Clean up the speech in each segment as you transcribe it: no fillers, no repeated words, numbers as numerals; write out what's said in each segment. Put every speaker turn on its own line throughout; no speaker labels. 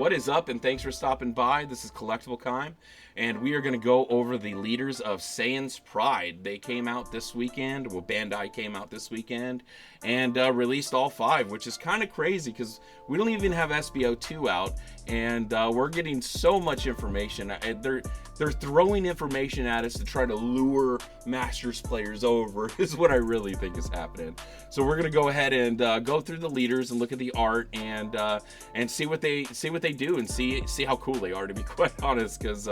What is up, and thanks for stopping by. This is Collectible Kime, and we are going to go over the leaders of Saiyan's Pride. They came out this weekend. Well, Bandai came out this weekend and released all 5, which is kind of crazy because we don't even have SB02 out, and we're getting so much information. They're throwing information at us to try to lure Masters players over is what I really think is happening. So we're going to go ahead and go through the leaders and look at the art and see what they do and see how cool they are, to be quite honest, because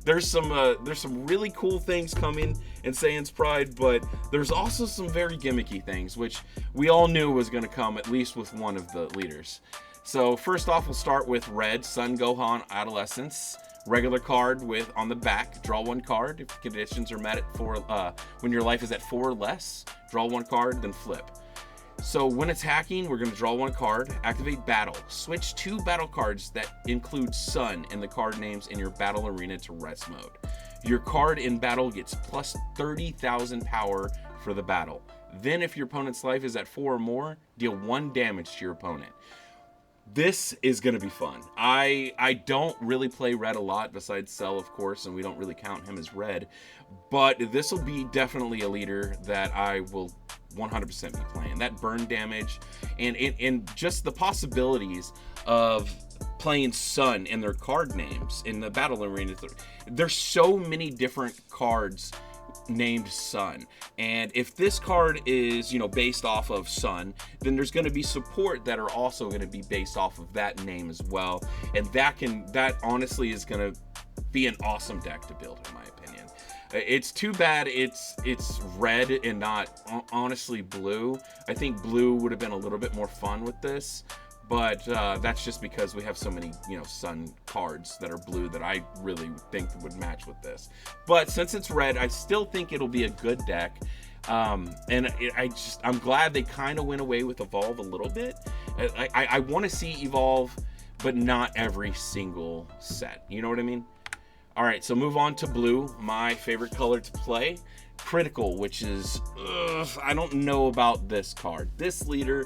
there's some really cool things coming in Saiyan's Pride, but there's also some very gimmicky things which we all knew was going to come, at least with one of the leaders. So first off, we'll start with Red Son Gohan Adolescence. Regular card with on the back, draw 1 card. If conditions are met at 4, when your life is at 4 or less, draw 1 card, then flip. So when attacking, we're going to draw 1 card, activate battle. Switch 2 battle cards that include Sun in the card names in your battle arena to rest mode. Your card in battle gets plus 30,000 power for the battle. Then if your opponent's life is at 4 or more, deal 1 damage to your opponent. This is going to be fun. I don't really play Red a lot, besides Cell, of course, and we don't really count him as Red. But this will be definitely a leader that I will 100% be playing. That burn damage and just the possibilities of playing Sun in their card names in the battle arena. There's so many different cards named Sun, and if this card is based off of Sun, then there's going to be support that are also going to be based off of that name as well, and that honestly is going to be an awesome deck to build, in my opinion. It's too bad it's red and not honestly blue. I think blue would have been a little bit more fun with this, but that's just because we have so many, Sun cards that are blue that I really think would match with this. But since it's red, I still think it'll be a good deck. And I'm glad they kind of went away with Evolve a little bit. I want to see Evolve, but not every single set. You know what I mean? All right, so move on to blue, my favorite color to play. Critical, which is, I don't know about this card. This leader,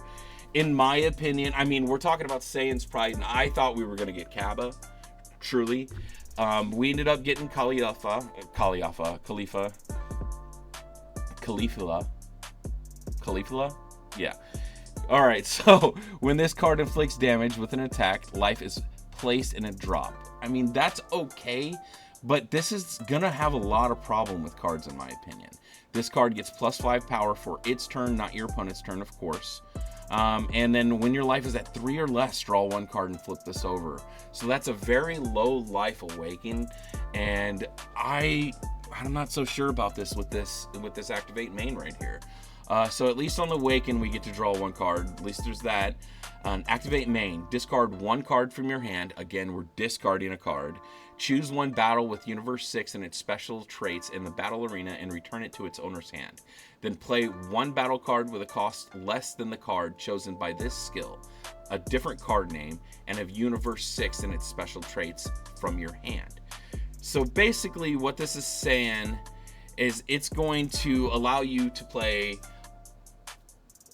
in my opinion, I mean, we're talking about Saiyan's Pride, and I thought we were going to get Kaba, truly. We ended up getting Caulifla. Yeah. All right, so when this card inflicts damage with an attack, life is placed in a drop. I mean, that's okay, but this is going to have a lot of problem with cards, in my opinion. This card gets plus 5 power for its turn, not your opponent's turn, of course. And then when your life is at 3 or less, draw 1 card and flip this over. So that's a very low life awaken, and I'm not so sure about this with this activate main right here. So at least on the awaken we get to draw 1 card. At least there's that. Activate main. Discard 1 card from your hand. Again, we're discarding a card. Choose 1 battle with Universe 6 and its special traits in the battle arena and return it to its owner's hand. Then play 1 battle card with a cost less than the card chosen by this skill, a different card name, and have Universe 6 and its special traits from your hand. So basically what this is saying is it's going to allow you to play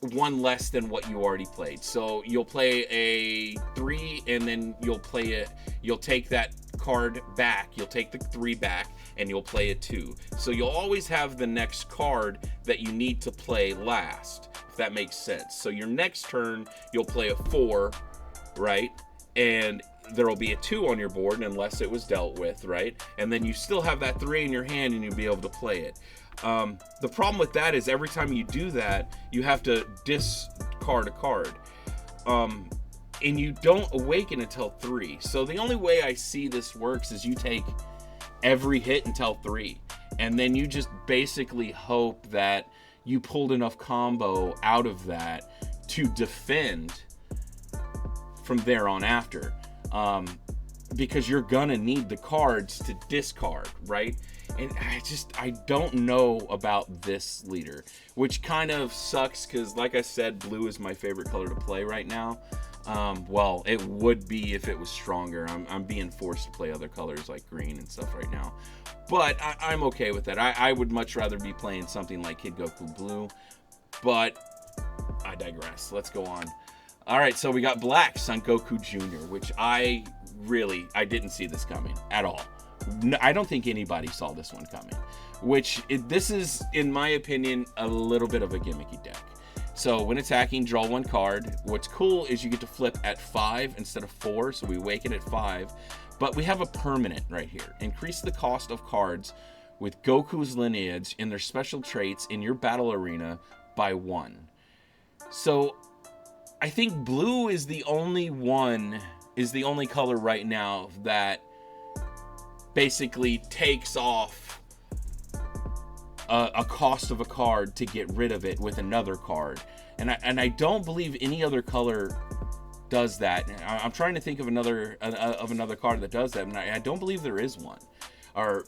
1 less than what you already played. So you'll play a 3 and then you'll take that card back, you'll take the 3 back, and you'll play a 2. So you'll always have the next card that you need to play last, if that makes sense. So your next turn, you'll play a 4, right? And there will be a 2 on your board unless it was dealt with, right? And then you still have that 3 in your hand and you'll be able to play it. The problem with that is every time you do that, you have to discard a card. And you don't awaken until 3. So the only way I see this works is you take every hit until 3. And then you just basically hope that you pulled enough combo out of that to defend from there on after. Because you're gonna need the cards to discard, right? And I don't know about this leader, which kind of sucks because, like I said, blue is my favorite color to play right now. Well, it would be if it was stronger. I'm being forced to play other colors like green and stuff right now. But I'm okay with that. I would much rather be playing something like Kid Goku Blue. But I digress. Let's go on. All right, so we got Black Son Goku Jr., which I really, I didn't see this coming at all. No, I don't think anybody saw this one coming, this is, in my opinion, a little bit of a gimmicky deck. So when attacking, draw 1 card. What's cool is you get to flip at 5 instead of 4, so we awaken at 5. But we have a permanent right here. Increase the cost of cards with Goku's lineage and their special traits in your battle arena by 1. So I think blue is the only color right now that basically takes off a cost of a card to get rid of it with another card. And I don't believe any other color does that. I'm trying to think of another card that does that, and I don't believe there is one, or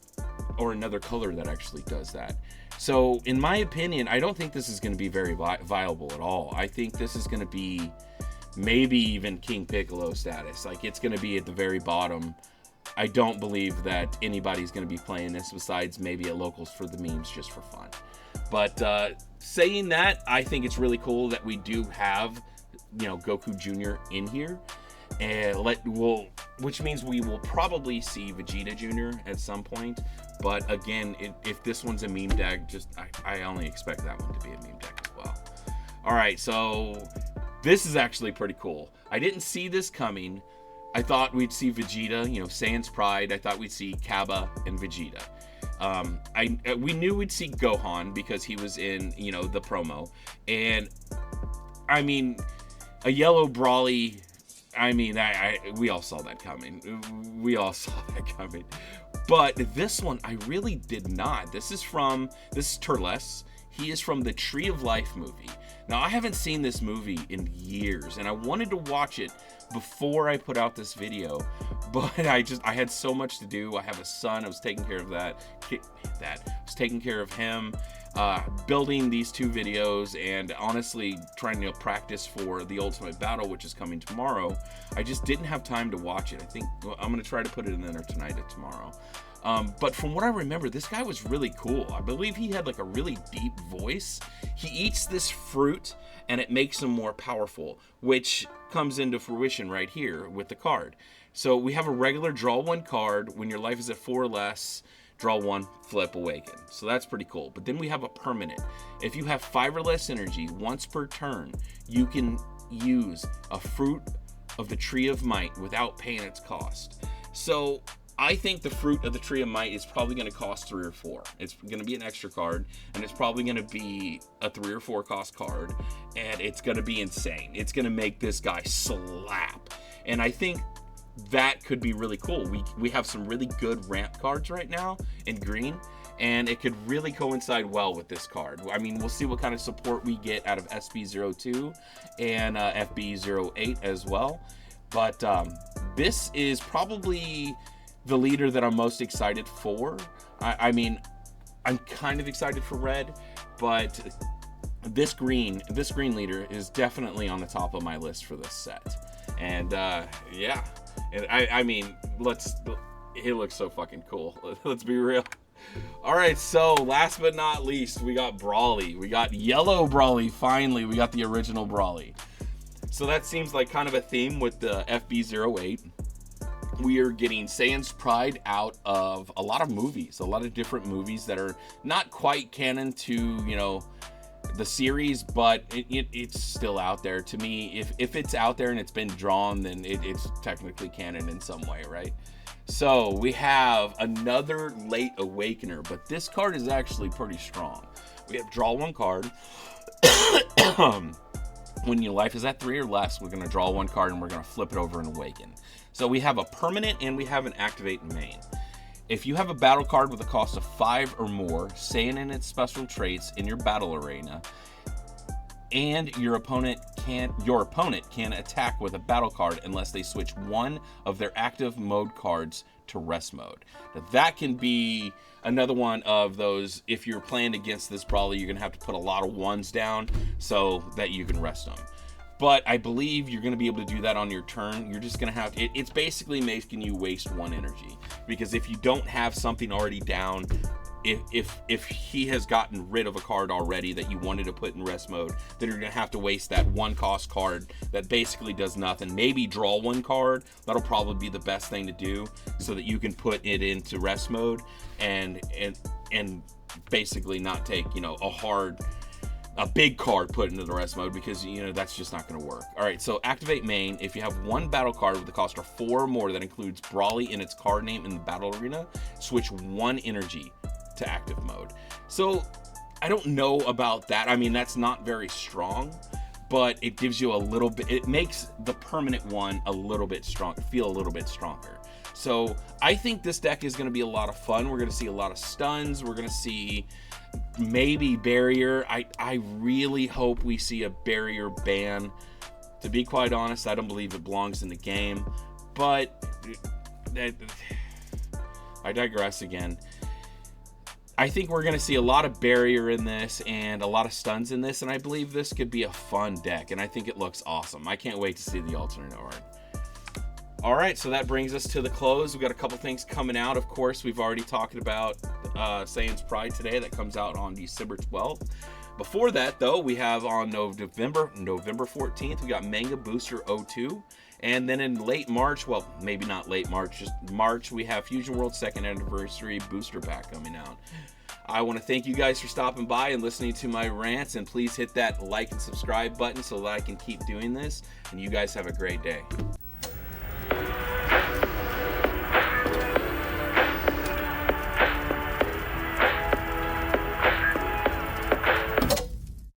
another color that actually does that. So in my opinion, I don't think this is going to be very viable at all. I think this is going to be maybe even King Piccolo status. Like, it's going to be at the very bottom. I don't believe that anybody's going to be playing this besides maybe at locals for the memes, just for fun. But saying that, I think it's really cool that we do have, Goku Jr. in here, and which means we will probably see Vegeta Jr. at some point. But again, if this one's a meme deck, I only expect that one to be a meme deck as well. All right, so this is actually pretty cool. I didn't see this coming. I thought we'd see Vegeta, Saiyan's Pride. I thought we'd see Cabba and Vegeta. We knew we'd see Gohan because he was in, the promo. And, I mean, a yellow Brawly, we all saw that coming. But this one, I really did not. This is Turles. He is from the Tree of Life movie. Now, I haven't seen this movie in years, and I wanted to watch it before I put out this video, but I had so much to do. I have a son. I was taking care of I was taking care of him, building these 2 videos, and honestly trying to practice for the Ultimate Battle, which is coming tomorrow. I just didn't have time to watch it. I think I'm going to try to put it in there tonight or tomorrow. But from what I remember, this guy was really cool. I believe he had like a really deep voice. He eats this fruit and it makes him more powerful, which comes into fruition right here with the card. So we have a regular draw 1 card. When your life is at 4 or less, draw 1, flip, awaken. So that's pretty cool. But then we have a permanent. If you have 5 or less energy once per turn, you can use a fruit of the Tree of Might without paying its cost. So I think the fruit of the Tree of Might is probably going to cost 3 or 4. It's going to be an extra card, and it's probably going to be a 3 or 4 cost card, and it's going to be insane. It's going to make this guy slap, and I think that could be really cool. We have some really good ramp cards right now in green, and it could really coincide well with this card. I mean, we'll see what kind of support we get out of SB02 and FB08 as well, but this is probably the leader that I'm most excited for. I mean, I'm kind of excited for red, but this green leader is definitely on the top of my list for this set. And yeah, and I mean, he looks so fucking cool. Let's be real. All right, so last but not least, we got Brawly. We got yellow Brawly. Finally, we got the original Brawly. So that seems like kind of a theme with the FB08. We are getting Saiyan's Pride out of a lot of movies, a lot of different movies that are not quite canon to, the series, but it's still out there. To me, if it's out there and it's been drawn, then it's technically canon in some way, right? So we have another late awakener, but this card is actually pretty strong. We have draw 1 card. When your life is at 3 or less, we're going to draw 1 card and we're going to flip it over and awaken. So we have a permanent and we have an activate main. If you have a battle card with a cost of 5 or more, Saiyan and its special traits in your battle arena, and your opponent can attack with a battle card unless they switch one of their active mode cards to rest mode. Now that can be another one of those, if you're playing against this Brawly, you're gonna have to put a lot of 1s down so that you can rest them. But I believe you're going to be able to do that on your turn. You're just going to have to, it's basically making you waste 1 energy, because if you don't have something already down, if he has gotten rid of a card already that you wanted to put in rest mode, then you're gonna have to waste that 1 cost card that basically does nothing. Maybe draw 1 card. That'll probably be the best thing to do, so that you can put it into rest mode and basically not take, you know, a big card put into the rest mode, because, you know, that's just not going to work. All right, so activate main. If you have 1 battle card with the cost of 4 or more that includes Brawly in its card name in the battle arena, switch 1 energy to active mode. So I don't know about that. I mean, that's not very strong, but it gives you a little bit, it makes the permanent one a little bit stronger, feel a little bit stronger. So I think this deck is going to be a lot of fun. We're going to see a lot of stuns. We're going to see maybe barrier. I really hope we see a barrier ban. To be quite honest, I don't believe it belongs in the game, but I digress again. I think we're going to see a lot of barrier in this and a lot of stuns in this, and I believe this could be a fun deck, and I think it looks awesome. I can't wait to see the alternate art. All right, so that brings us to the close. We've got a couple things coming out. Of course, we've already talked about Saiyan's Pride today. That comes out on December 12th. Before that, though, we have on November 14th, we got Manga Booster 02. And then in late March, well, maybe not late March, just March, we have Fusion World's 2nd Anniversary Booster Pack coming out. I want to thank you guys for stopping by and listening to my rants, and please hit that like and subscribe button so that I can keep doing this, and you guys have a great day.